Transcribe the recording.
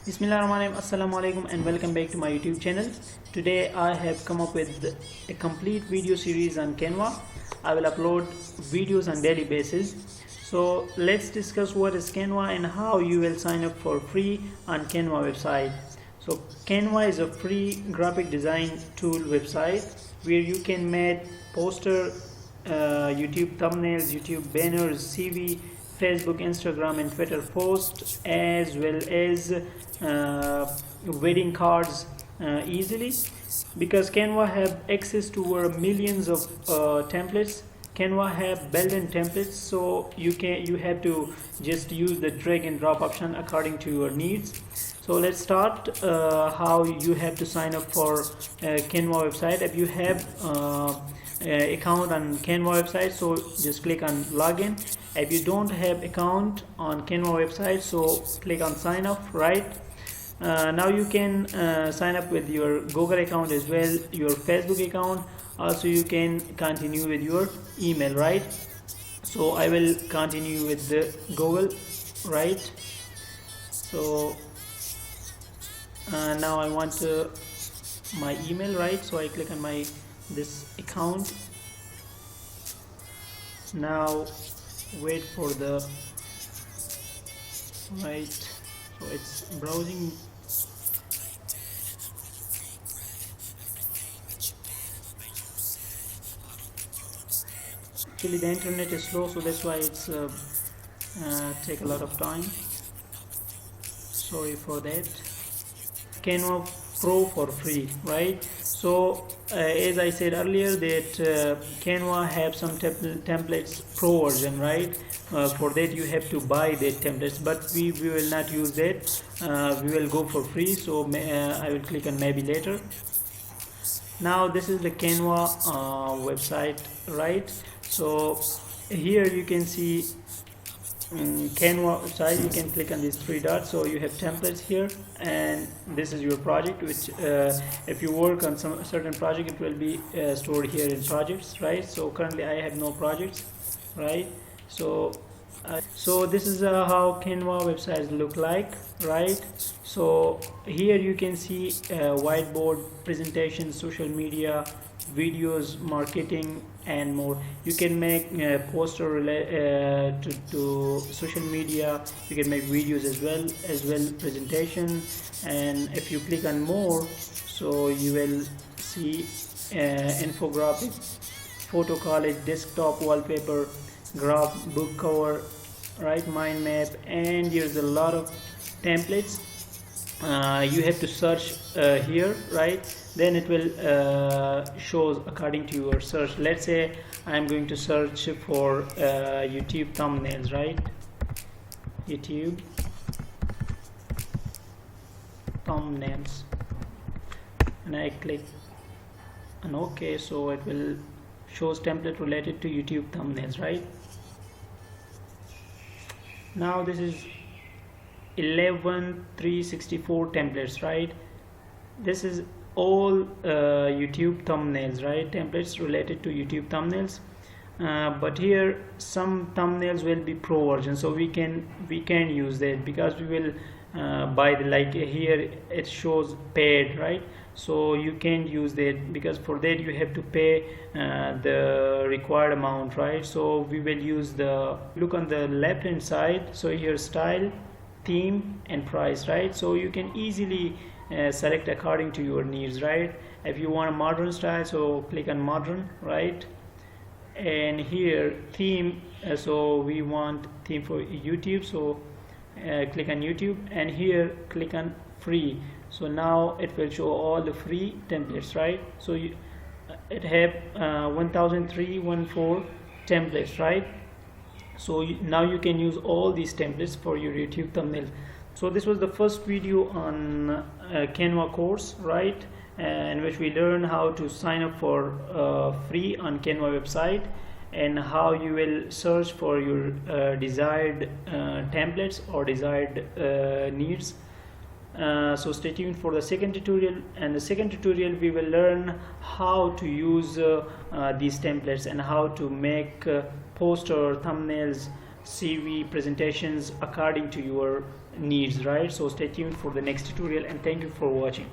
Bismillahirrahmanirrahim. Assalamu alaikum and welcome back to my YouTube channel. Today I have come up with a complete video series on Canva. I will upload videos on daily basis. So let's discuss what is Canva and how you will sign up for free on Canva website. So Canva is a free graphic design tool website where you can make poster, YouTube thumbnails, YouTube banners, CV, Facebook, Instagram and Twitter posts, as well as wedding cards easily, because Canva have access to over millions of templates. Canva have built-in templates, so you have to just use the drag and drop option according to your needs. So let's start how you have to sign up for Canva website. If you have account on Canva website, so just click on login. If you don't have account on Canva website, so click on sign up. Right now you can sign up with your Google account as well, your Facebook account. Also you can continue with your email, right? So I will continue with the Google, right? So now I want my email, right? So I click on my this account. Now wait for the right, so it's browsing. Actually the internet is slow, so that's why it's take a lot of time. Sorry for that. Canva Pro for free, right? So as I said earlier that Canva have some templates pro version, right? For that you have to buy that templates, but we will not use that. We will go for free, so I will click on maybe later. Now this is the Canva website, right? So here you can see Canva website. You can click on these three dots, so you have templates here, and this is your project, which if you work on some certain project, it will be stored here in projects, right? So currently I have no projects, right? So this is how Canva websites look like, right? So here you can see whiteboard, presentations, social media, videos, marketing and more. You can make poster to social media. You can make videos as well presentation. And if you click on more, so you will see infographic, photo collage, desktop wallpaper, graph, book cover, right, mind map, and here's a lot of templates. You have to search here, right? Then it will shows according to your search. Let's say I'm going to search for YouTube thumbnails, right? YouTube thumbnails, and I click on OK, so it will shows template related to YouTube thumbnails, right? Now this is 11,364 templates, right? This is all YouTube thumbnails, right? Templates related to YouTube thumbnails. But here some thumbnails will be pro version, so we can use that, because we will buy the, like here it shows paid, right? So you can't use that, because for that you have to pay the required amount, right? So we will use the, look on the left hand side, so here style, theme and price, right? So you can easily select according to your needs, right? If you want a modern style, so click on modern, right? And here theme, so we want theme for YouTube, so click on YouTube, and here click on free. So now it will show all the free templates, right? So it have 1,314 templates, right? So now you can use all these templates for your YouTube thumbnails. So this was the first video on Canva course, right, in which we learn how to sign up for free on Canva website, and how you will search for your desired templates or desired needs. So stay tuned for the second tutorial. And the second tutorial we will learn how to use these templates and how to make poster, thumbnails, CV, presentations according to your needs, right? So stay tuned for the next tutorial, and thank you for watching.